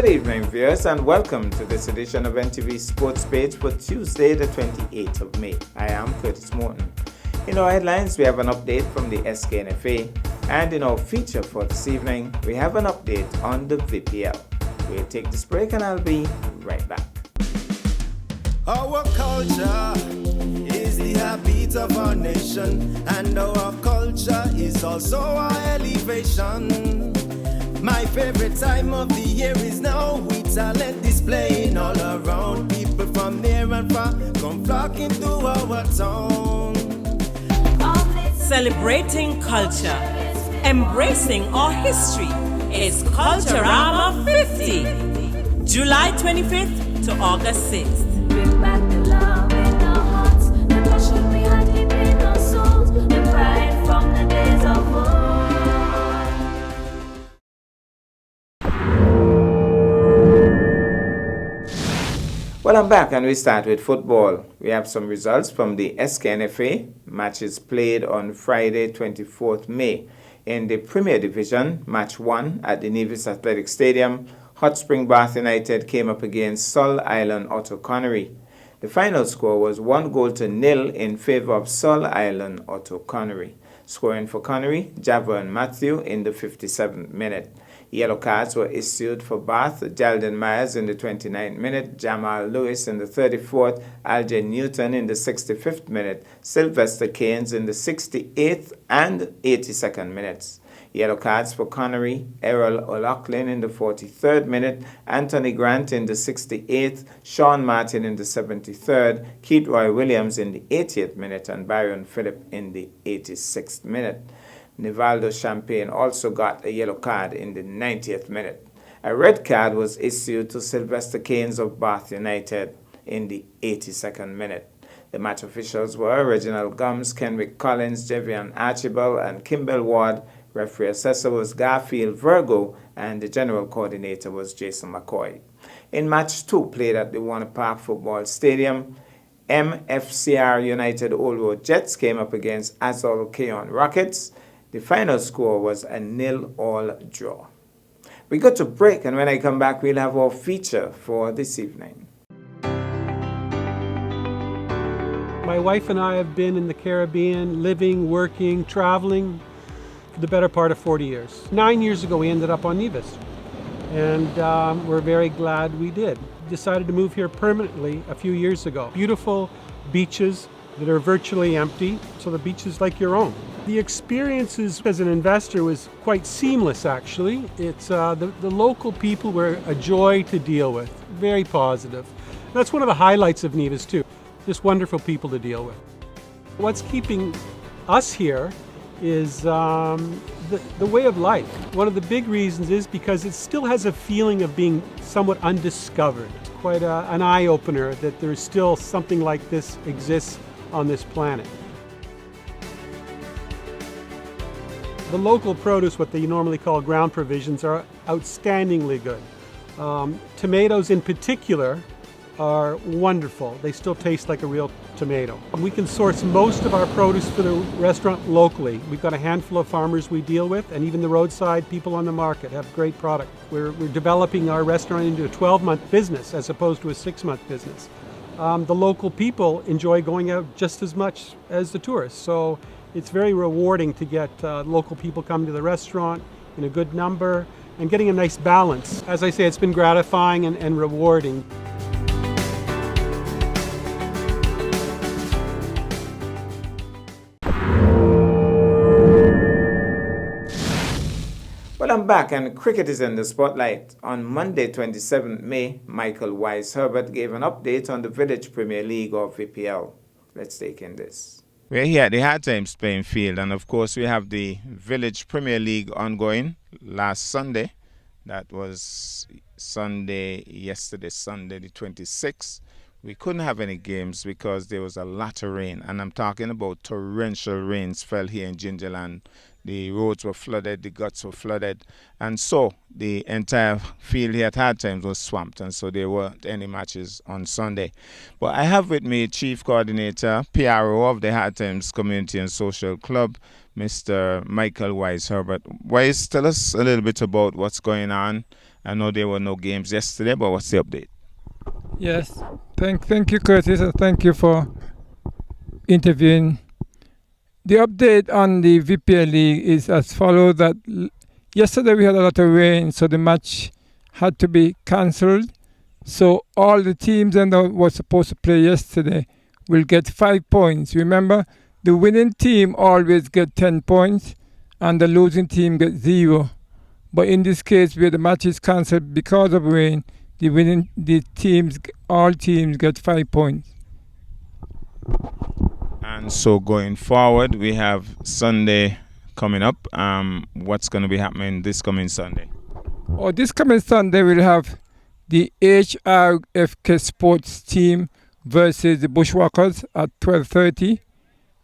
Good evening, viewers, and welcome to this edition of NTV Sports Page for Tuesday, the 28th of May. I am Curtis Morton. In our headlines, we have an update from the SKNFA, and in our feature for this evening, we have an update on the VPL. We'll take this break and I'll be right back. Our culture is the heartbeat of our nation, and our culture is also our elevation. My favorite time of the year is now, with talent displaying all around. People from near and far come flocking to our town. Celebrating culture, embracing our history is Culturama 50, July 25th to August 6th. Bring back the love in our hearts, the passion we had deep in our souls, the pride from the days of old. Well, I'm back and we start with football. We have some results from the SKNFA matches played on Friday, 24th May. In the Premier Division, match 1 at the Nevis Athletic Stadium, Hot Spring Bath United came up against Sol Island Otto Connery. The final score was 1-0 in favor of Sol Island Otto Connery. Scoring for Connery, Javon Matthew in the 57th minute. Yellow cards were issued for Bath, Jalden Myers in the 29th minute, Jamal Lewis in the 34th, Aljen Newton in the 65th minute, Sylvester Keynes in the 68th and 82nd minutes. Yellow cards for Connery, Errol O'Loughlin in the 43rd minute, Anthony Grant in the 68th, Sean Martin in the 73rd, Keith Roy Williams in the 80th minute, and Byron Phillip in the 86th minute. Nivaldo Champagne also got a yellow card in the 90th minute. A red card was issued to Sylvester Keynes of Bath United in the 82nd minute. The match officials were Reginald Gums, Kenwick Collins, Jevian Archibald, and Kimball Ward. Referee assessor was Garfield Virgo, and the general coordinator was Jason McCoy. In match 2, played at the Warner Park Football Stadium, MFCR United Old Road Jets came up against Azol Keon Rockets. The final score was a 0-0 draw. We go to break, and when I come back, we'll have our feature for this evening. My wife and I have been in the Caribbean, living, working, traveling for the better part of 40 years. 9 years ago, we ended up on Nevis, and we're very glad we did. Decided to move here permanently a few years ago. Beautiful beaches that are virtually empty, so the beach is like your own. The experiences as an investor was quite seamless, actually. It's the local people were a joy to deal with, very positive. That's one of the highlights of Nevis too, just wonderful people to deal with. What's keeping us here is the way of life. One of the big reasons is because it still has a feeling of being somewhat undiscovered. It's quite an eye-opener that there's still something like this exists on this planet. The local produce, what they normally call ground provisions, are outstandingly good. Tomatoes in particular are wonderful. They still taste like a real tomato. We can source most of our produce for the restaurant locally. We've got a handful of farmers we deal with, and even the roadside people on the market have great product. We're developing our restaurant into a 12-month business as opposed to a 6-month business. The local people enjoy going out just as much as the tourists, so it's very rewarding to get local people coming to the restaurant in a good number and getting a nice balance. As I say, it's been gratifying and rewarding. Well, I'm back, and cricket is in the spotlight. On Monday, 27th May, Michael Wise Herbert gave an update on the Village Premier League or VPL. Let's take in this. We're here at the Hard Times playing field, and of course we have the Village Premier League ongoing last Sunday. That was yesterday, Sunday the 26th. We couldn't have any games because there was a lot of rain, and I'm talking about torrential rains fell here in Gingerland. The roads were flooded, the guts were flooded, and so the entire field here at Hard Times was swamped, and so there weren't any matches on Sunday. But I have with me Chief Coordinator, PRO of the Hard Times Community and Social Club, Mr. Michael Wise Herbert. Wise, tell us a little bit about what's going on I know there were no games yesterday, but what's the update? Yes, thank you, Curtis, and thank you for interviewing. The update on the VPL League is as follows: that yesterday we had a lot of rain, so the match had to be cancelled. So all the teams that were supposed to play yesterday will get 5 points. Remember, the winning team always get 10 points, and the losing team gets 0. But in this case, where the match is cancelled because of rain, all teams get 5 points. And so going forward, we have Sunday coming up. What's going to be happening this coming Sunday? This coming Sunday, we'll have the HRFK Sports team versus the Bushwhackers at 12:30.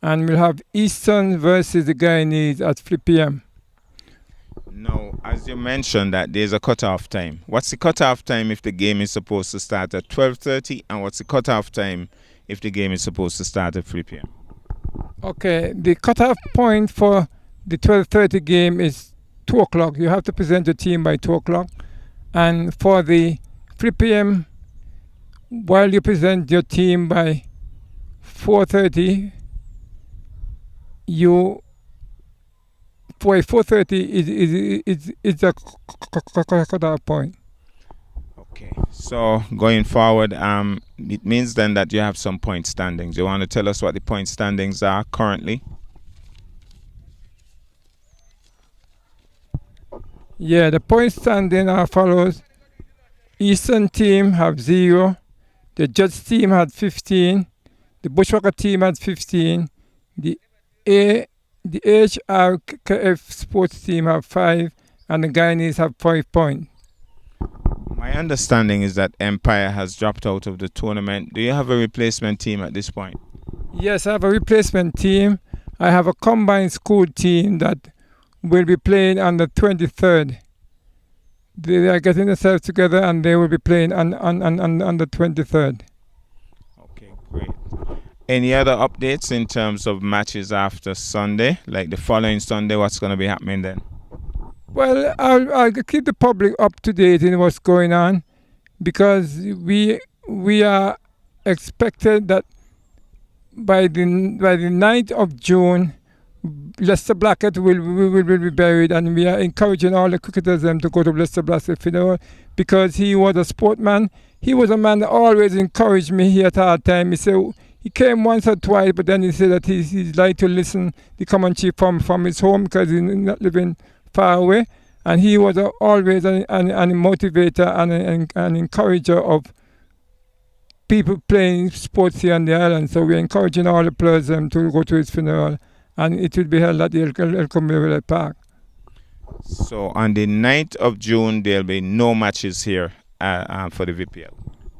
And we'll have Eastern versus the Guyanese at 3 p.m. Now, as you mentioned that there's a cutoff time. What's the cutoff time if the game is supposed to start at 12:30? And what's the cutoff time if the game is supposed to start at 3 p.m.? Okay, the cutoff point for the 12:30 game is 2 o'clock. You have to present your team by 2 o'clock. And for the 3 p.m., while you present your team by 4:30, for 4:30 is a cutoff point. Okay, so going forward, it means then that you have some point standings. You want to tell us what the point standings are currently? Yeah, the point standing are follows. Eastern team have 0. The Judge team had 15. The Bushwhacker team had 15. The HRKF Sports team have 5. And the Guyanese have 5 points. My understanding is that Empire has dropped out of the tournament. Do you have a replacement team at this point? Yes, I have a replacement team. I have a combined school team that will be playing on the 23rd. They are getting themselves together and they will be playing on the 23rd. Okay, great. Any other updates in terms of matches after Sunday? Like the following Sunday, what's going to be happening then? Well, I'll keep the public up to date in what's going on, because we are expected that by the 9th of June, Lester Blackett will be buried, and we are encouraging all the cricketers to go to Lester Blackett's funeral, because he was a sportman. He was a man that always encouraged me here at our time. He said he came once or twice, but then he said that he'd like to listen the common chief from his home, because he's not living far away, and he was always a motivator and an encourager of people playing sports here on the island. So we're encouraging all the players to go to his funeral, and it will be held at the El Community Park. So on the 9th of June, there'll be no matches here for the VPL?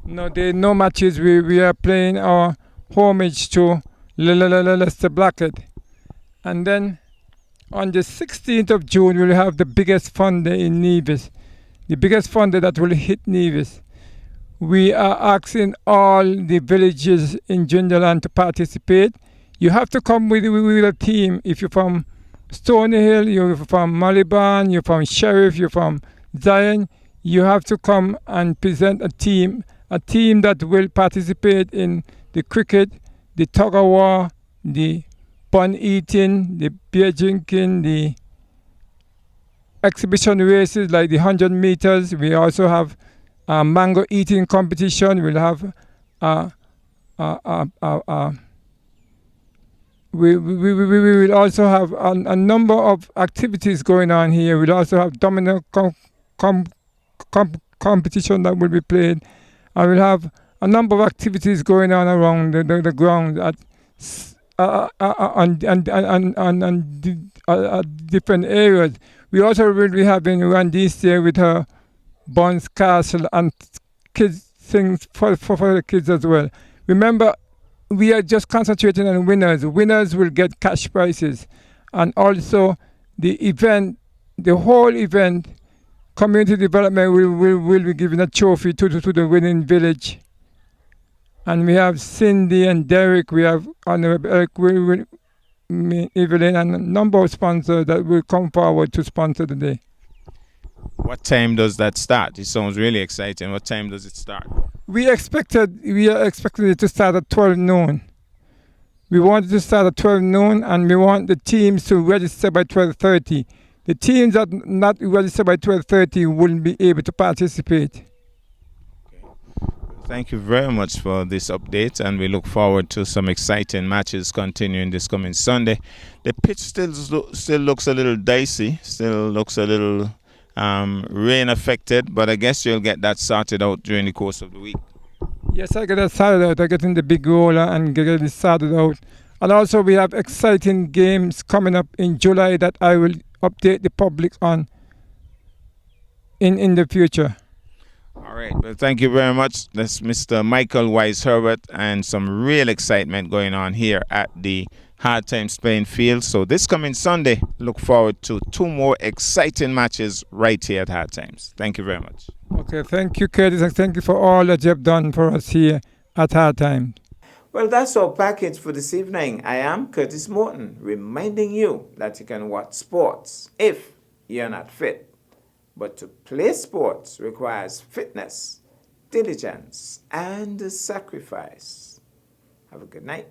No, there are no matches. We are playing our homage to Lester Blackett. And then on the 16th of June, we'll have the biggest fun day in Nevis. The biggest fun day that will hit Nevis. We are asking all the villages in Jindaland to participate. You have to come with a team. If you're from Stony Hill, you're from Maliban, you're from Sheriff, you're from Zion, you have to come and present a team that will participate in the cricket, the tug-of-war, the bun eating, the beer drinking, the exhibition races like the 100 meters. We also have a mango eating competition. We'll have we will also have a number of activities going on here. We'll also have domino competition that will be played. And we'll have a number of activities going on around the ground at different areas. We also will be having Randy there with her Bonds Castle and kids things for the kids as well. Remember, we are just concentrating on winners. Winners will get cash prizes, and also the whole event, community development will be giving a trophy to the winning village. And we have Cindy and Derek, we have Honorable Eric, Evelyn, and a number of sponsors that will come forward to sponsor the day. What time does that start? It sounds really exciting. What time does it start? We are expected it to start at 12 noon. We wanted to start at 12 noon, and we want the teams to register by 12:30. The teams that not register by 12:30 wouldn't be able to participate. Thank you very much for this update, and we look forward to some exciting matches continuing this coming Sunday. The pitch still looks a little dicey, still looks a little rain affected, but I guess you'll get that sorted out during the course of the week. Yes, I get that started out. I get in the big roller and get it started out. And also we have exciting games coming up in July that I will update the public on in the future. All right, well, thank you very much. That's Mr. Michael Wise Herbert, and some real excitement going on here at the Hard Times playing field. So this coming Sunday, look forward to 2 more exciting matches right here at Hard Times. Thank you very much. Okay, thank you, Curtis, and thank you for all that you have done for us here at Hard Times. Well, that's our package for this evening. I am Curtis Morton, reminding you that you can watch sports if you're not fit. But to play sports requires fitness, diligence, and sacrifice. Have a good night.